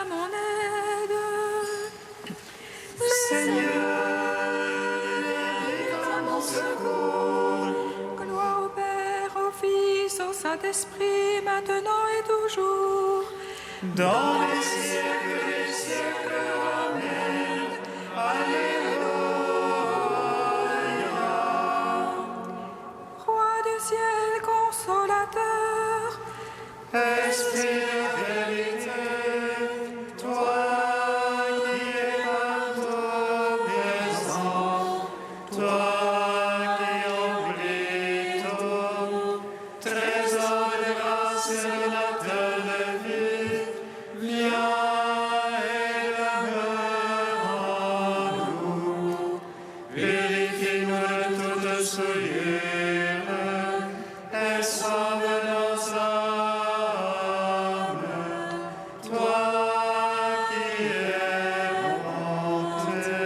mon aide. Seigneur, viens à mon secours. Gloire au Père, au Fils, au Saint-Esprit, maintenant et toujours. Dans les siècles des siècles, Amen. Alléluia. Roi du ciel, consolateur, Esprit de vérité, toi qui es partout présent, toi qui emplis tout, trésor de grâce et donateur de vie, viens et demeure en nous. Purifie-nous de toute souillure et sauve nos âmes. Toi qui es bonté.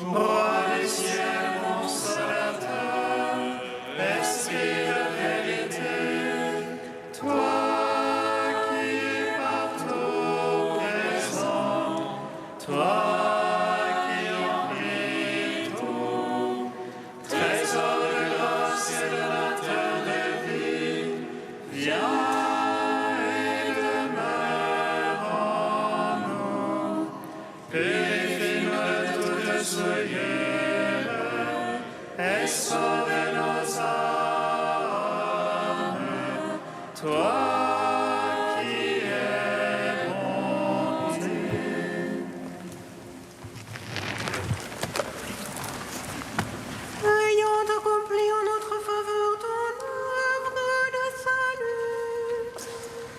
Roi du ciel, consolateur, Esprit de vérité, toi qui es partout présent, toi qui emplis tout, trésor de grâce et donateur de vie, viens et demeure en nous. Purifie-nous de toute souillure et sauve nos âmes. Toi qui es bonté. Ayant accompli en notre faveur ton œuvre de salut,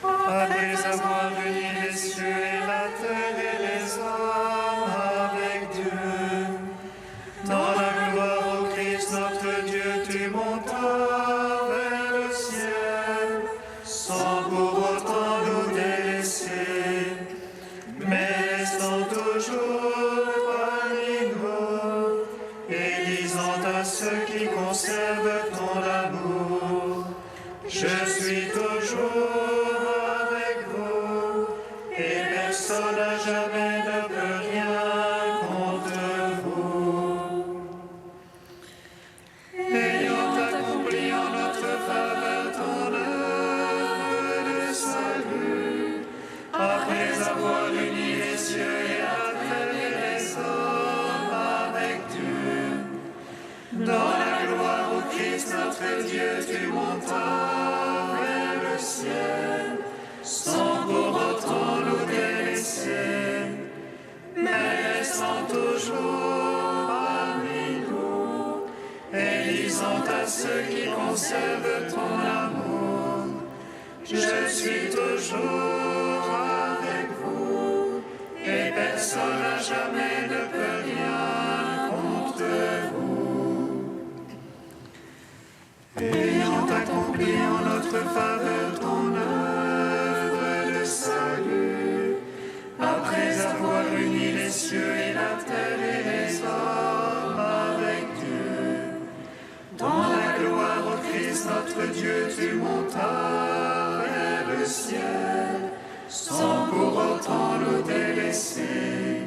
Après avoir uni les cieux et la terre et les hommes avec Dieu, dans la gloire au Christ notre Dieu, tu montas vers le ciel, sans pour autant nous délaisser, mais restant toujours parmi nous, et disant à ceux qui conservent ton amour, je suis toujours avec vous, et personne à jamais ne peut rien contre vous. Ayant accompli en notre faveur ton œuvre de salut, après avoir uni les cieux et la terre et les hommes avec Dieu, dans la gloire au Christ notre Dieu, tu montas vers le ciel, sans pour autant nous délaisser, mais restant toujours parmi nous, et disant à ceux qui conservent ton amour, je suis toujours avec vous, et personne à jamais ne peut rien contre vous. Ayant accompli en notre faveur ton œuvre de salut, après avoir uni les cieux et la terre et les hommes avec Dieu, dans la gloire au Christ notre Dieu, tu montas vers le ciel, sans pour autant nous délaisser,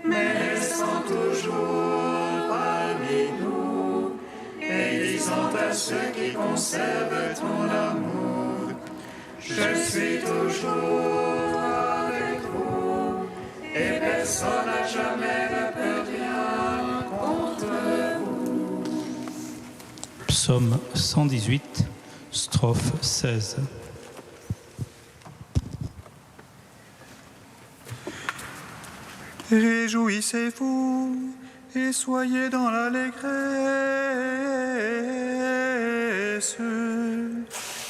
mais restant toujours parmi nous, et disant à ceux qui conservent ton amour, je suis toujours avec vous, et personne à jamais ne peut rien contre vous. Psaume 118, strophe 16. Réjouissez-vous et soyez dans l'allégresse,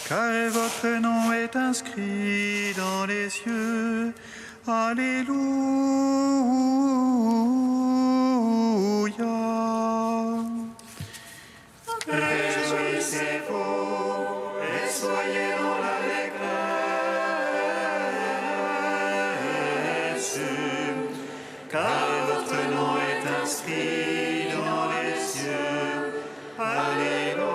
car votre nom est inscrit dans les cieux. Alléluia. Réjouissez-vous et soyez dans l'allégresse, car votre nom est inscrit dans les cieux. Alléluia.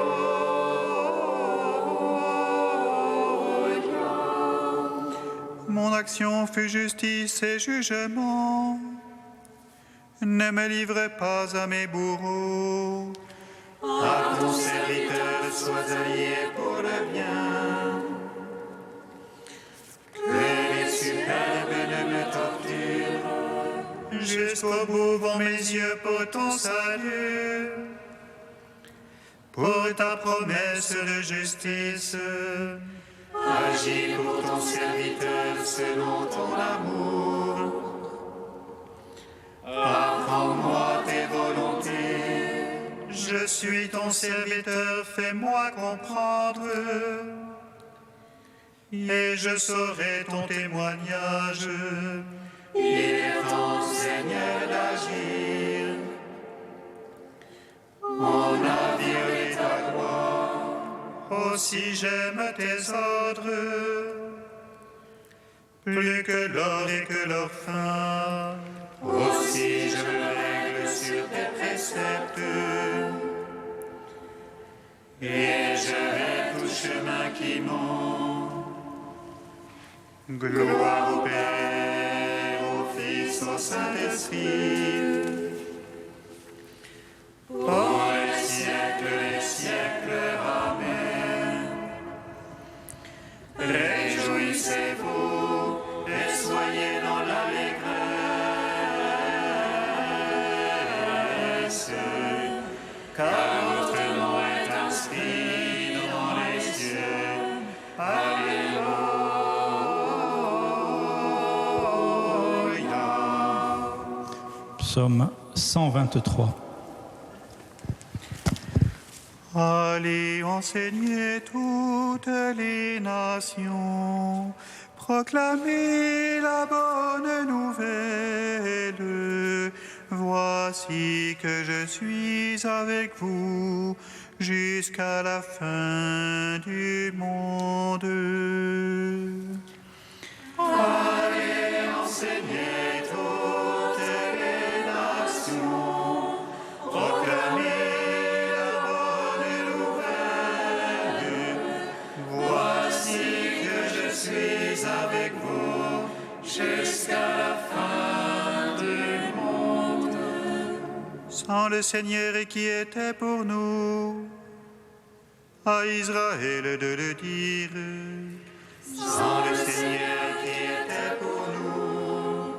action fut justice et jugement. Ne me livre pas à mes bourreaux. À ton serviteur sois allié pour le bien. Que les superbes ne me torturent. Jusqu'au bout vont mes yeux pour ton salut. Pour ta promesse de justice. Agis pour ton serviteur selon ton amour. Apprends-moi tes volontés. Je suis ton serviteur, fais-moi comprendre. Et je saurai ton témoignage. Il est temps, Seigneur, d'agir. On a violé ta gloire. Aussi j'aime tes ordres, plus que l'or et que leur fin. Aussi je règle sur tes préceptes. Et je hais tout chemin qui monte. Gloire au Père, au Fils, au Saint-Esprit. Pour les siècles, Amen. Réjouissez-vous et soyez dans l'allégresse, car votre nom est inscrit dans les cieux. Alléluia. Psaume 123. Allez enseigner toutes les nations, proclamez la bonne nouvelle. Voici que je suis avec vous jusqu'à la fin du monde. Allez enseigner toutes les nations, proclamez la bonne nouvelle. Voici que je suis avec vous jusqu'à la fin du monde. Sans le Seigneur qui était pour nous, à Israël de le dire. Sans le Seigneur qui était pour nous,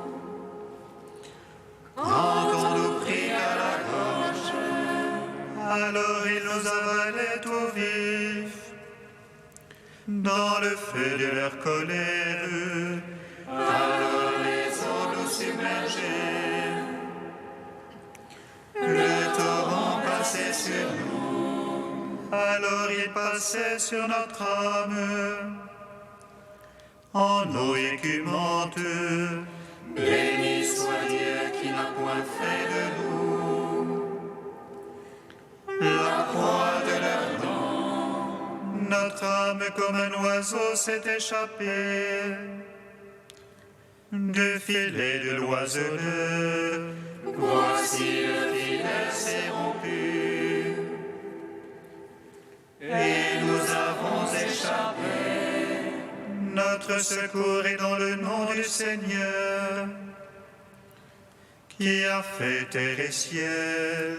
quand on nous prit à la gorge, Alors il nous avalait au vif, dans le feu de leur colère. alors les eaux nous submergeaient. Le torrent passait sur nous, Alors il passait sur notre âme, en eau écumante. béni soit Dieu qui n'a point fait de nous la proie de leur dent. Notre âme comme un oiseau s'est échappée du filet de l'oiseleur. Voici le filet s'est rompu, et nous avons échappé. Notre secours est dans le nom du Seigneur, qui a fait terre et ciel.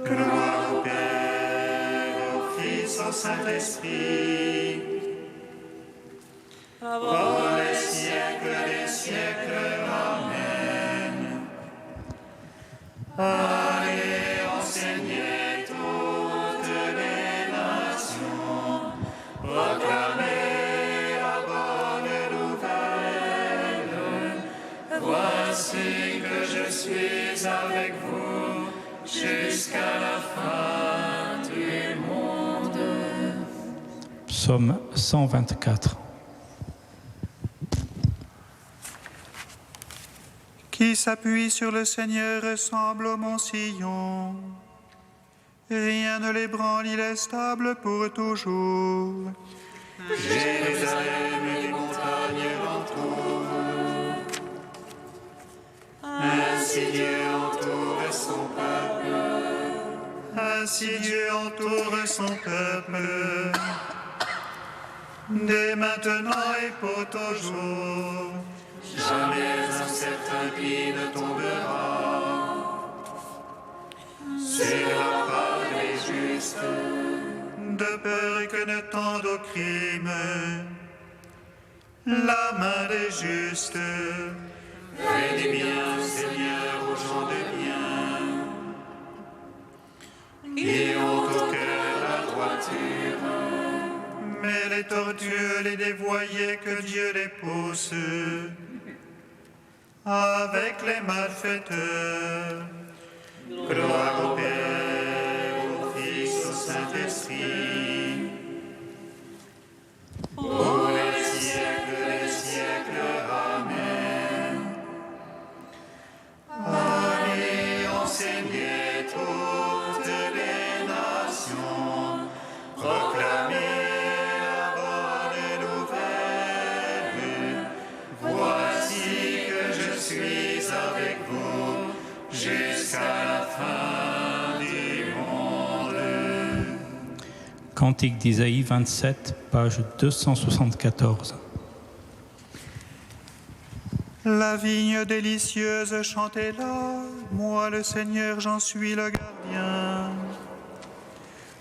Gloire au Père, au Fils, au Saint-Esprit, pour les siècles des siècles. Amen. Allez enseigner toutes les nations, proclamez la bonne nouvelle. Voici que je suis avec vous jusqu'à la fin du monde. Psaume 124. Qui s'appuie sur le Seigneur ressemble au mont Sion. Rien ne l'ébranle, il est stable pour toujours. Jérusalem et les montagnes l'entourent. Ainsi Dieu entoure son peuple. Ainsi Dieu entoure son peuple. dès maintenant et pour toujours. Jamais un certain qui ne tombera sur la part des justes. De peur que ne tende au crime la main des justes. Fais du bien, Seigneur, aux gens de bien, qui ont au cœur la droiture. Mais les tortueux, les dévoyés, que Dieu les pousse avec les malfaiteurs. Gloire au Père, au Fils, au Saint-Esprit, pour les siècles des siècles. Amen. Allez, enseignez toutes les nations, proclamez la bonne nouvelle. Voici que je suis avec vous jusqu'à la fin du monde. Cantique d'Isaïe 27, page 274. La vigne délicieuse, chantez-la, moi le Seigneur, j'en suis le gardien.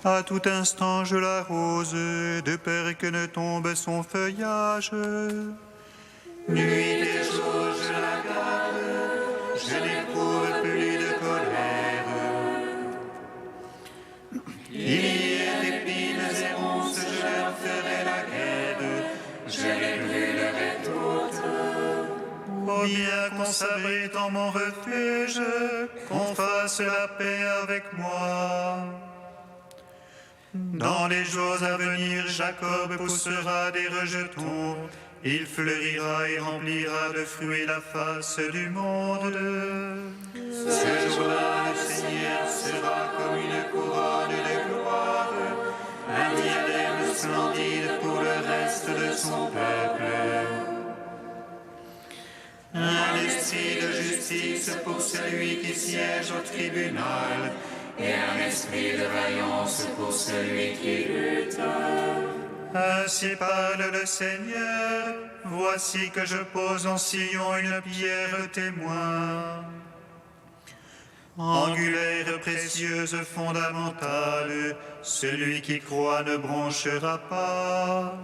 À tout instant je l'arrose, de peur que ne tombe son feuillage. Nuit et jour je la garde, je n'éprouve plus de colère. Il y a d'épines et ronces, je leur ferai la guerre, je les brûlerai toutes. Ô bien qu'on s'abrite en mon refuge, qu'on fasse la paix avec moi. Dans les jours à venir, Jacob poussera des rejetons, il fleurira et remplira de fruits la face du monde. Ce jour-là, le Seigneur sera comme une couronne de gloire, un diadème splendide pour le reste de son peuple. Un esprit de justice pour celui qui siège au tribunal, et un esprit de vaillance pour celui qui lutte. Ainsi parle le Seigneur, voici que je pose en Sion une pierre témoin. Angulaire, précieuse, fondamentale, celui qui croit ne bronchera pas.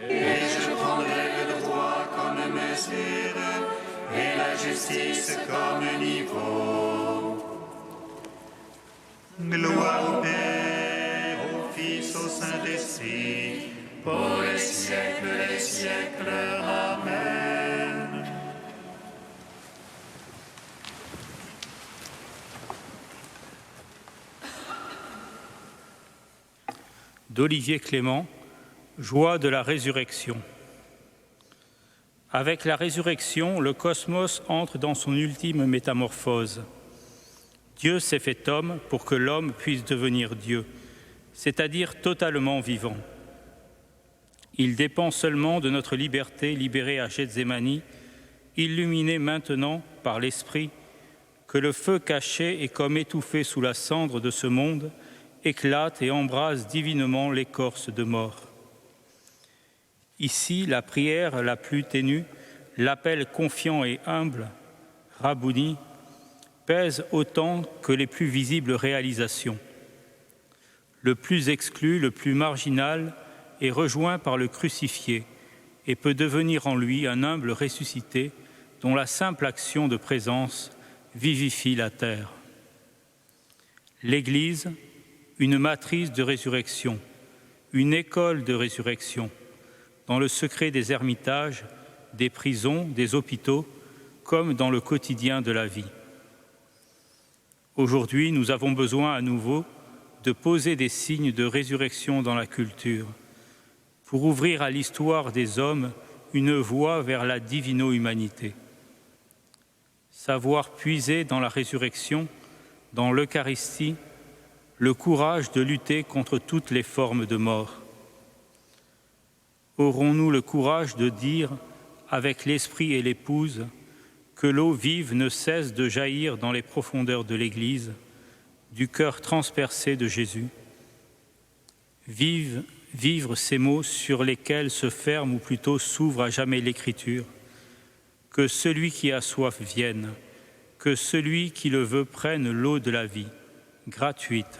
Et je prendrai le droit comme mesure, et la justice comme niveau. Gloire au Père, au Fils, au Saint-Esprit, pour les siècles des siècles. Amen. D'Olivier Clément, Joie de la résurrection. Avec la résurrection, le cosmos entre dans son ultime métamorphose. Dieu s'est fait homme pour que l'homme puisse devenir Dieu, c'est-à-dire totalement vivant. Il dépend seulement de notre liberté libérée à Gethsémani, illuminée maintenant par l'Esprit, que le feu caché et comme étouffé sous la cendre de ce monde éclate et embrase divinement l'écorce de mort. Ici, la prière la plus ténue, l'appel confiant et humble, Rabouni, pèse autant que les plus visibles réalisations. Le plus exclu, le plus marginal, est rejoint par le crucifié et peut devenir en lui un humble ressuscité dont la simple action de présence vivifie la terre. L'Église, une matrice de résurrection, une école de résurrection, dans le secret des ermitages, des prisons, des hôpitaux, comme dans le quotidien de la vie. Aujourd'hui, nous avons besoin à nouveau de poser des signes de résurrection dans la culture, pour ouvrir à l'histoire des hommes une voie vers la divino-humanité. Savoir puiser dans la résurrection, dans l'Eucharistie, le courage de lutter contre toutes les formes de mort. Aurons-nous le courage de dire, avec l'Esprit et l'Épouse, que l'eau vive ne cesse de jaillir dans les profondeurs de l'Église, du cœur transpercé de Jésus. Vivre ces mots sur lesquels se ferme ou plutôt s'ouvre à jamais l'Écriture. Que celui qui a soif vienne, que celui qui le veut prenne l'eau de la vie, gratuite.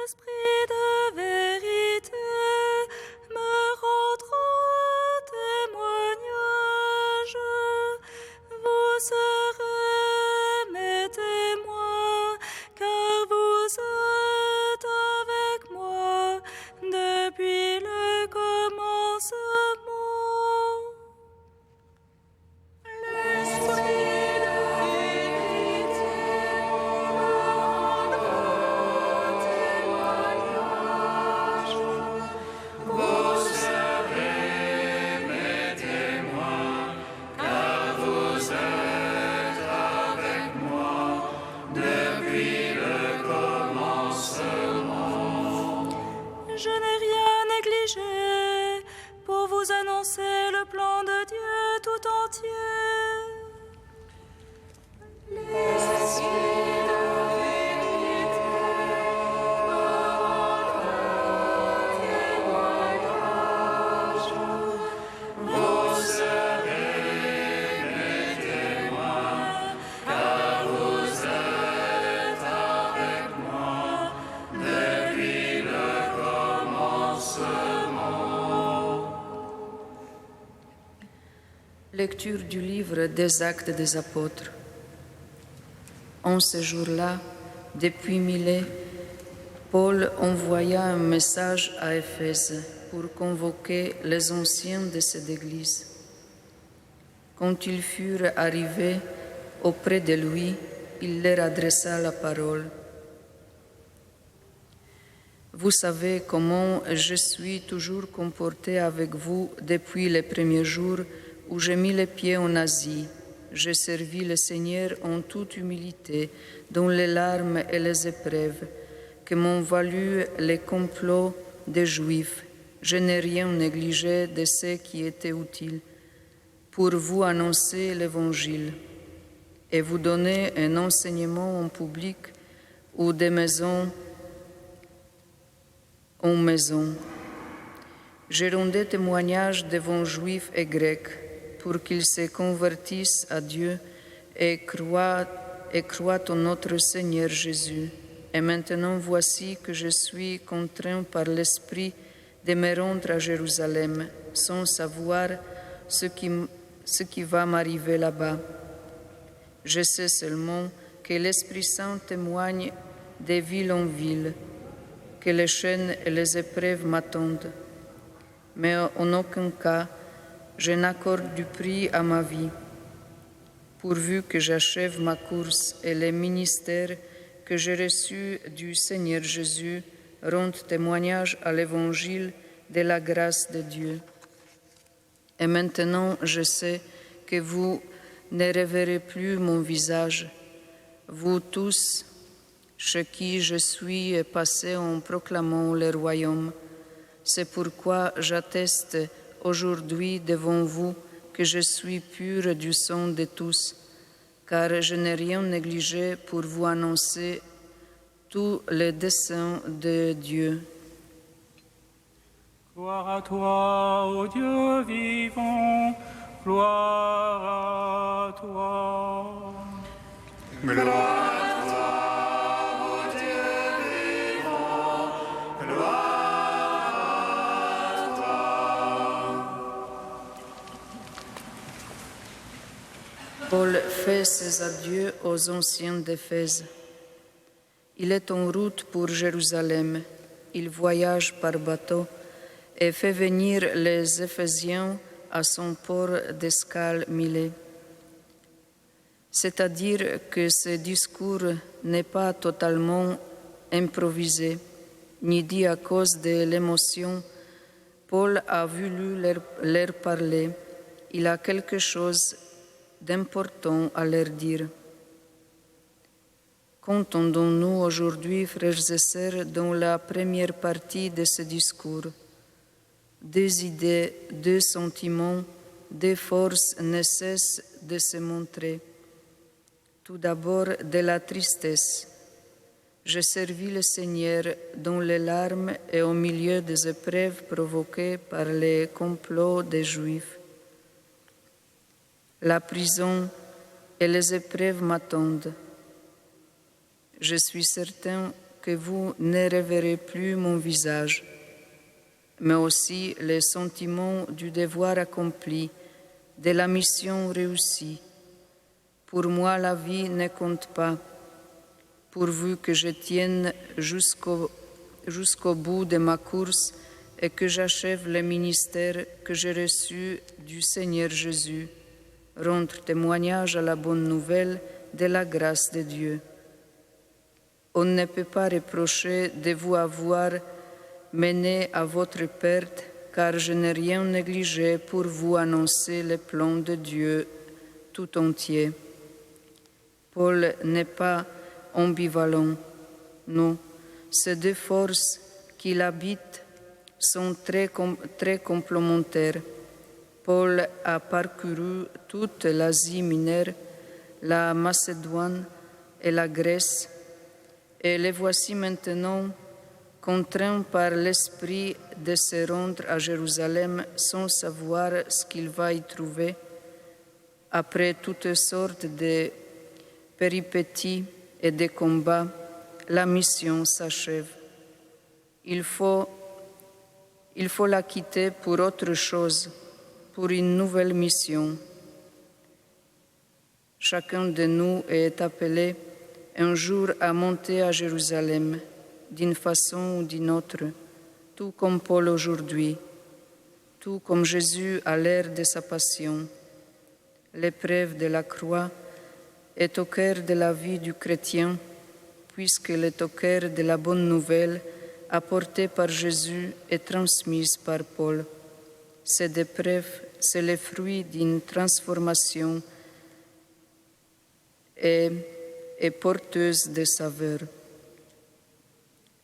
L'Esprit de vérité me rendra témoignage. Vous serez mes témoins, car vous êtes avec moi depuis le commencement. L'Esprit de vérité me rendra témoignage. Vous serez mes témoins, car vous êtes avec moi depuis le commencement. Je n'ai rien négligé pour vous annoncer le plan de Dieu tout entier. L'Esprit de vérité me rendra témoignage. Vous serez mes témoins, car vous êtes avec moi depuis le commencement. Lecture du livre des Actes des Apôtres. En ce jour-là, depuis Milet, Paul envoya un message à Éphèse pour convoquer les anciens de cette église. Quand ils furent arrivés auprès de lui, il leur adressa la parole. Vous savez comment je suis toujours comporté avec vous depuis les premiers jours où j'ai mis les pieds en Asie. J'ai servi le Seigneur en toute humilité, dans les larmes et les épreuves que m'ont valu les complots des Juifs. Je n'ai rien négligé de ce qui était utile pour vous annoncer l'Évangile et vous donner un enseignement en public ou de maison en maison. Je rendais témoignage devant Juifs et Grecs pour qu'ils se convertissent à Dieu et croient en notre Seigneur Jésus. Et maintenant voici que je suis contraint par l'Esprit de me rendre à Jérusalem, sans savoir ce qui va m'arriver là-bas. Je sais seulement que l'Esprit Saint témoigne de ville en ville, que les chaînes et les épreuves m'attendent. Mais en aucun cas, je n'accorde du prix à ma vie, pourvu que j'achève ma course et les ministères que j'ai reçus du Seigneur Jésus rendent témoignage à l'Évangile de la grâce de Dieu. Et maintenant, je sais que vous ne reverrez plus mon visage, vous tous, chez qui je suis passé en proclamant le royaume. C'est pourquoi j'atteste aujourd'hui devant vous que je suis pur du sang de tous, car je n'ai rien négligé pour vous annoncer tous les desseins de Dieu. Gloire à toi, ô Dieu vivant, gloire à toi. Gloire à toi, ô Dieu vivant, gloire à toi. Paul fait ses adieux aux anciens d'Éphèse. Il est en route pour Jérusalem. Il voyage par bateau et fait venir les Éphésiens à son port d'escale Milet. C'est-à-dire que ce discours n'est pas totalement improvisé, ni dit à cause de l'émotion. Paul a voulu leur parler. Il a quelque chose d'important à leur dire. Qu'entendons-nous aujourd'hui, frères et sœurs, dans la première partie de ce discours? Des idées, des sentiments, des forces ne cessent de se montrer. Tout d'abord, de la tristesse. Je servis le Seigneur dans les larmes et au milieu des épreuves provoquées par les complots des Juifs. La prison et les épreuves m'attendent. Je suis certain que vous ne reverrez plus mon visage, mais aussi les sentiments du devoir accompli, de la mission réussie. Pour moi, la vie ne compte pas, pourvu que je tienne jusqu'au bout de ma course et que j'achève le ministère que j'ai reçu du Seigneur Jésus, rendre témoignage à la bonne nouvelle de la grâce de Dieu. On ne peut pas reprocher de vous avoir mené à votre perte, car je n'ai rien négligé pour vous annoncer le plan de Dieu tout entier. Paul n'est pas ambivalent. Non, ces deux forces qui l'habitent sont très complémentaires. Paul a parcouru toute l'Asie mineure, la Macédoine et la Grèce, et les voici maintenant contraints par l'Esprit de se rendre à Jérusalem sans savoir ce qu'il va y trouver. Après toutes sortes de péripéties et de combats, la mission s'achève. Il faut la quitter pour autre chose, pour une nouvelle mission. Chacun de nous est appelé un jour à monter à Jérusalem, d'une façon ou d'une autre, tout comme Paul aujourd'hui, tout comme Jésus à l'heure de sa passion. L'épreuve de la croix est au cœur de la vie du chrétien, puisqu'elle est au cœur de la bonne nouvelle apportée par Jésus et transmise par Paul. Cette épreuve, c'est le fruit d'une transformation et porteuse de saveur.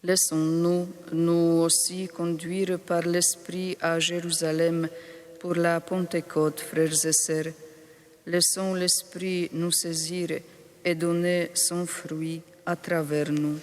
Laissons-nous, nous aussi, conduire par l'Esprit à Jérusalem pour la Pentecôte, frères et sœurs. Laissons l'Esprit nous saisir et donner son fruit à travers nous.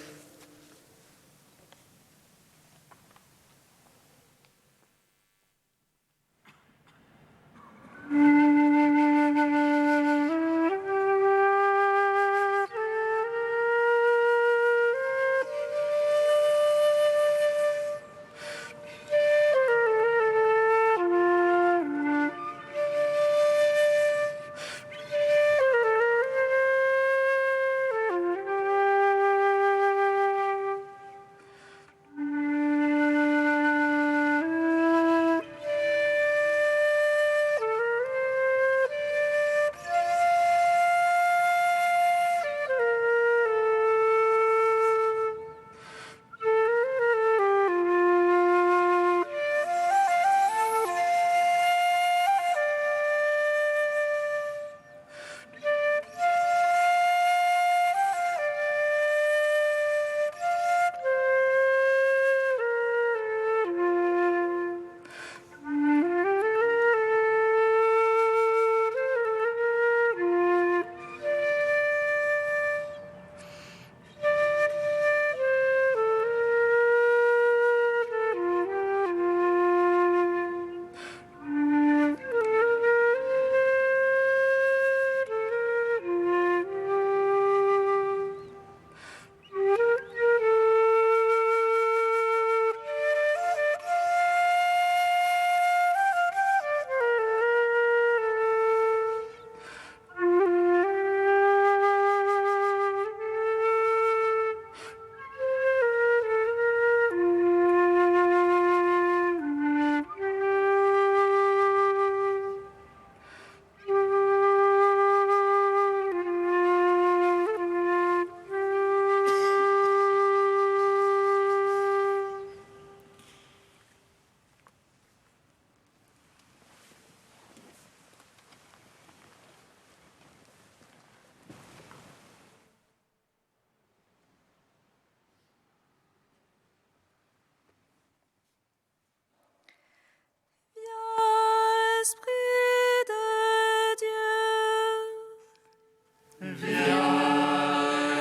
Viens,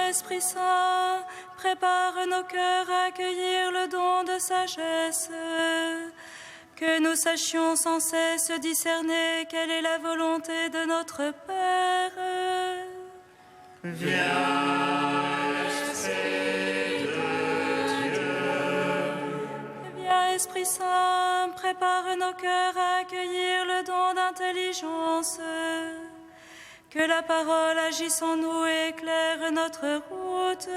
Esprit Saint, prépare nos cœurs à accueillir le don de sagesse, que nous sachions sans cesse discerner quelle est la volonté de notre Père. Viens, Esprit Saint, prépare nos cœurs à accueillir le don d'intelligence, que la parole agisse en nous et éclaire notre route.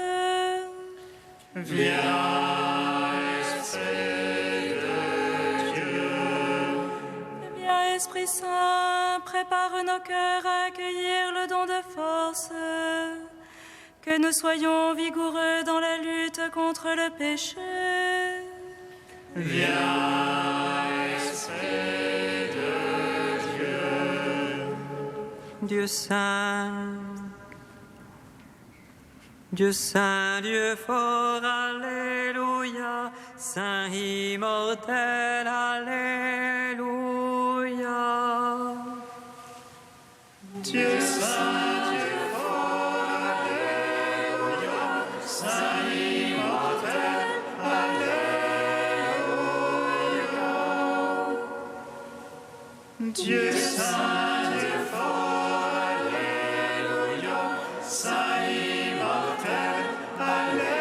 Viens, Esprit Saint, prépare nos cœurs à accueillir le don de force, que nous soyons vigoureux dans la lutte contre le péché. Dieu saint, Dieu saint, Dieu fort, alléluia, saint immortel, alléluia. Dieu saint, Dieu fort, alléluia, saint immortel, alléluia. Dieu saint, Dieu fort, alléluia, saint immortel, alléluia.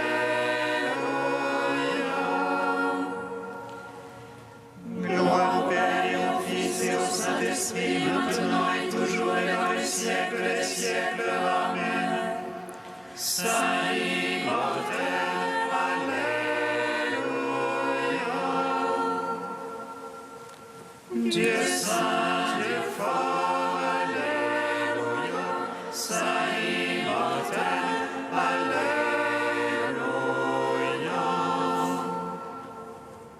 Gloire au Père et au Fils et au Saint-Esprit, maintenant et toujours et dans les siècles des siècles. Amen. Saint immortel, alléluia. Dieu saint, Dieu fort, alléluia. Saint immortel, alléluia.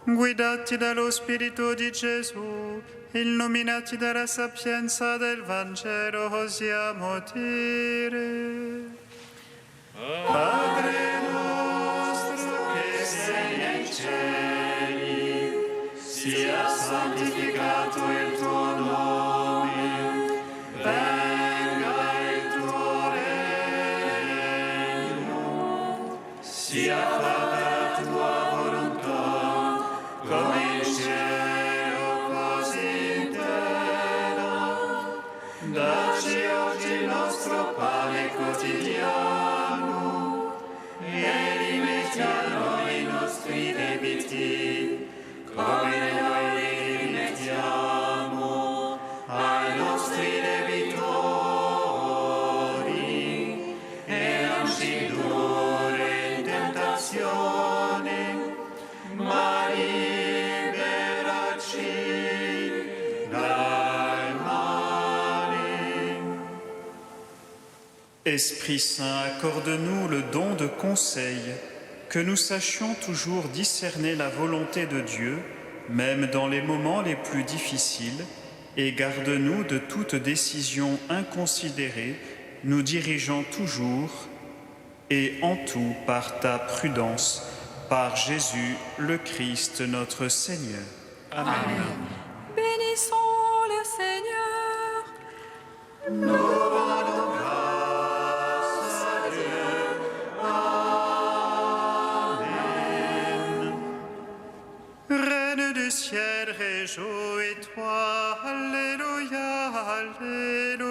Guidati dallo Spirito di Gesù, illuminati dalla sapienza del Vangelo, osiamo dire: Padre nostro che sei nei cieli, sia santificato il tuo nome, venga il tuo regno, sia fatta la tua volontà, come in cielo così in terra. Dacci oggi il nostro pane quotidiano e rimetti a noi i nostri debiti, come noi li rimettiamo ai nostri debitori, e non ci indurre in tentazione, ma liberaci dal male. Esprit Saint, accorde-nous le don de conseil, que nous sachions toujours discerner la volonté de Dieu, même dans les moments les plus difficiles, et garde-nous de toute décision inconsidérée, nous dirigeant toujours et en tout par ta prudence, par Jésus le Christ notre Seigneur. Amen. Bénissons le Seigneur. Reine du ciel, réjouis-toi, Alléluia, Alléluia.